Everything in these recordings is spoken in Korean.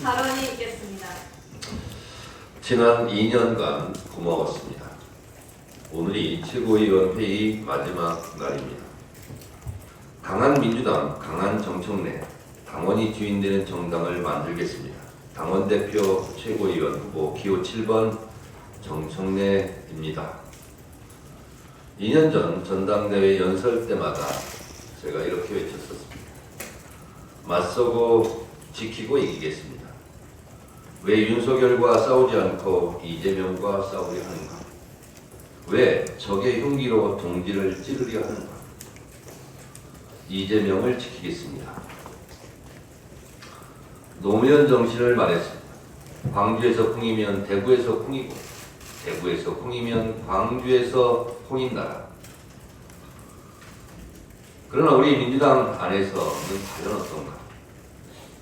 발언이 있겠습니다. 지난 2년간 고마웠습니다. 오늘이 최고위원 회의 마지막 날입니다. 강한 민주당, 강한 정청래, 당원이 주인되는 정당을 만들겠습니다. 당원대표 최고위원 후보 기호 7번 정청래입니다. 2년 전 전당대회 연설 때마다 제가 이렇게 외쳤었습니다. 맞서고 지키고 이기겠습니다. 왜 윤석열과 싸우지 않고 이재명과 싸우려 하는가? 왜 적의 흉기로 동지를 찌르려 하는가? 이재명을 지키겠습니다. 노무현 정신을 말했습니다. 광주에서 콩이면 대구에서 콩이고 대구에서 콩이면 광주에서 콩인 나라. 그러나 우리 민주당 안에서는 과연 어떤가?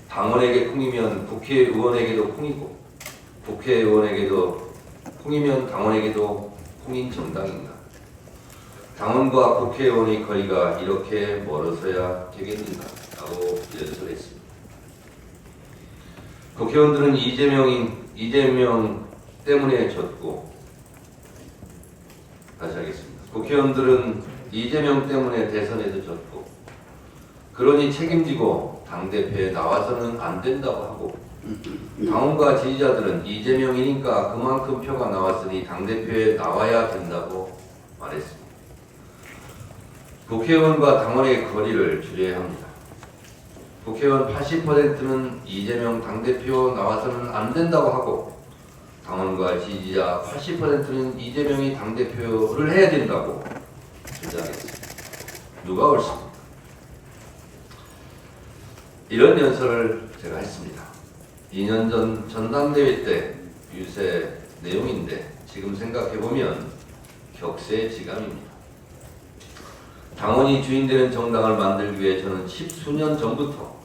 당원에게 콩이면 국회의원에게도 콩이고 국회의원에게도 콩이면 당원에게도 콩인 정당인가? 당원과 국회의원의 거리가 이렇게 멀어서야 되겠는가? 라고 연설했습니다. 국회의원들은 이재명 때문에 졌고, 다시 하겠습니다. 국회의원들은 이재명 때문에 대선에서 졌고, 그러니 책임지고 당대표에 나와서는 안 된다고 하고, 당원과 지지자들은 이재명이니까 그만큼 표가 나왔으니 당대표에 나와야 된다고 말했습니다. 국회의원과 당원의 거리를 줄여야 합니다. 국회의원 80%는 이재명 당대표 나와서는 안 된다고 하고, 당원과 지지자 80%는 이재명이 당대표를 해야 된다고 주장했습니다. 누가 옳습니까? 이런 연설을 제가 했습니다. 2년 전 전당대회 때 유세 내용인데 지금 생각해보면 격세지감입니다. 당원이 주인되는 정당을 만들기 위해 저는 10수년 전부터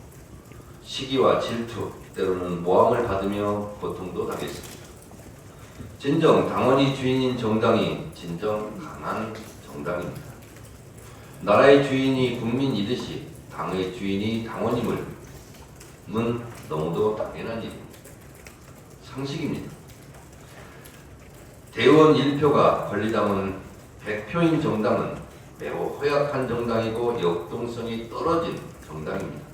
시기와 질투, 때로는 모함을 받으며 고통도 당했습니다. 진정 당원이 주인인 정당이 진정 강한 정당입니다. 나라의 주인이 국민이듯이 당의 주인이 당원임은 너무도 당연한 일입니다. 상식입니다. 대의원 1표가 권리당원 100표인 정당은 매우 허약한 정당이고 역동성이 떨어진 정당입니다.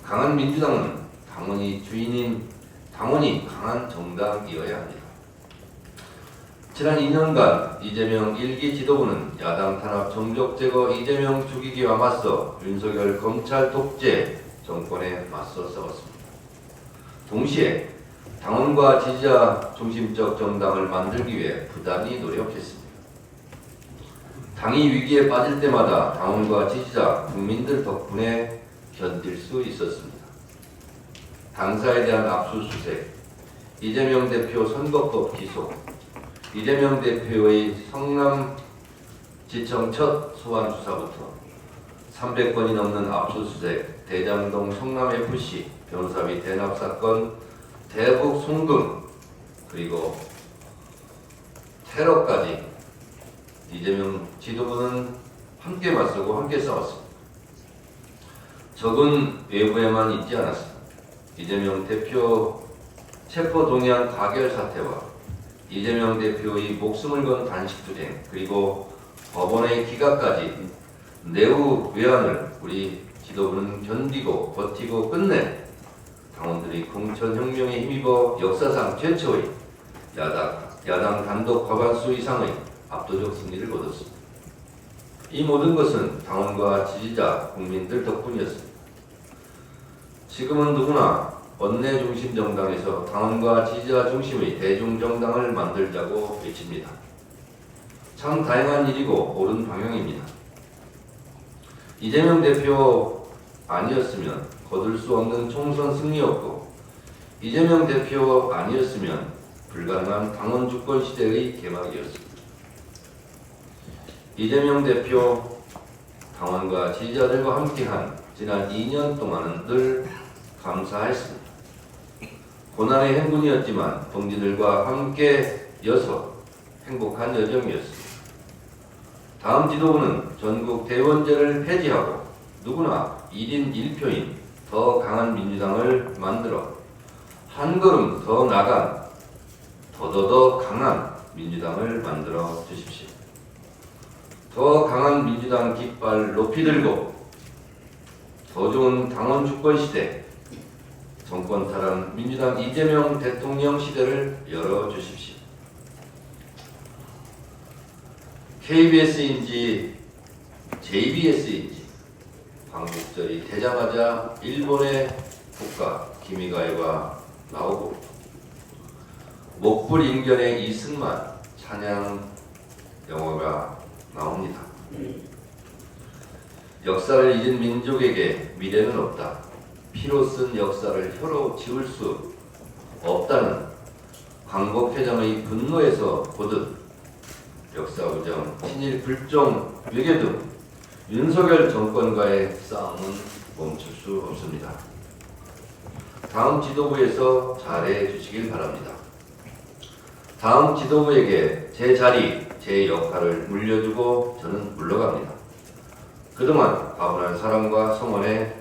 강한 민주당은 당원이 주인인 당원이 강한 정당이어야 합니다. 지난 2년간 이재명 1기 지도부는 야당 탄압 정적 제거 이재명 죽이기와 맞서 윤석열 검찰 독재 정권에 맞서 싸웠습니다. 동시에 당원과 지지자 중심적 정당을 만들기 위해 부단히 노력했습니다. 당이 위기에 빠질 때마다 당원과 지지자, 국민들 덕분에 견딜 수 있었습니다. 당사에 대한 압수수색, 이재명 대표 선거법 기소, 이재명 대표의 성남지청 첫 소환 수사부터 300건이 넘는 압수수색, 대장동 성남FC 변호사비 대납 사건, 대북 송금, 그리고 테러까지 이재명 지도부는 함께 맞서고 함께 싸웠습니다. 적은 외부에만 있지 않았습니다. 이재명 대표 체포동의안 가결 사태와 이재명 대표의 목숨을 건 단식투쟁, 그리고 법원의 기각까지 내후 외환을 우리 지도부는 견디고 버티고 끝내 당원들이 공천혁명에 힘입어 역사상 최초의 야당 단독 과반수 이상의 압도적 승리를 거뒀습니다. 이 모든 것은 당원과 지지자, 국민들 덕분이었습니다. 지금은 누구나 원내 중심 정당에서 당원과 지지자 중심의 대중정당을 만들자고 외칩니다. 참 다양한 일이고 옳은 방향입니다. 이재명 대표 아니었으면 거둘 수 없는 총선 승리였고, 이재명 대표 아니었으면 불가능한 당원 주권 시대의 개막이었습니다. 이재명 대표 당원과 지지자들과 함께한 지난 2년 동안은 늘 감사했습니다. 고난의 행군이었지만 동지들과 함께여서 행복한 여정이었습니다. 다음 지도부는 전국 대원제를 폐지하고 누구나 1인 1표인 더 강한 민주당을 만들어 한 걸음 더 나간 더더더 강한 민주당을 만들어 주십시오. 더 강한 민주당 깃발 높이 들고 더 좋은 당원 주권 시대, 정권 탈환 민주당 이재명 대통령 시대를 열어주십시오. KBS인지 JBS인지 광복절이 되자마자 일본의 국가 기미가이가 나오고 목불인견의 이승만 찬양 영화가 나옵니다. 역사를 잊은 민족에게 미래는 없다. 피로 쓴 역사를 혀로 지울 수 없다는 광복회장의 분노에서 보듯 역사부정, 친일 불종, 외교 등 윤석열 정권과의 싸움은 멈출 수 없습니다. 다음 지도부에서 잘해 주시길 바랍니다. 다음 지도부에게 제 자리, 제 역할을 물려주고 저는 물러갑니다. 그동안 가분한 사랑과 성원에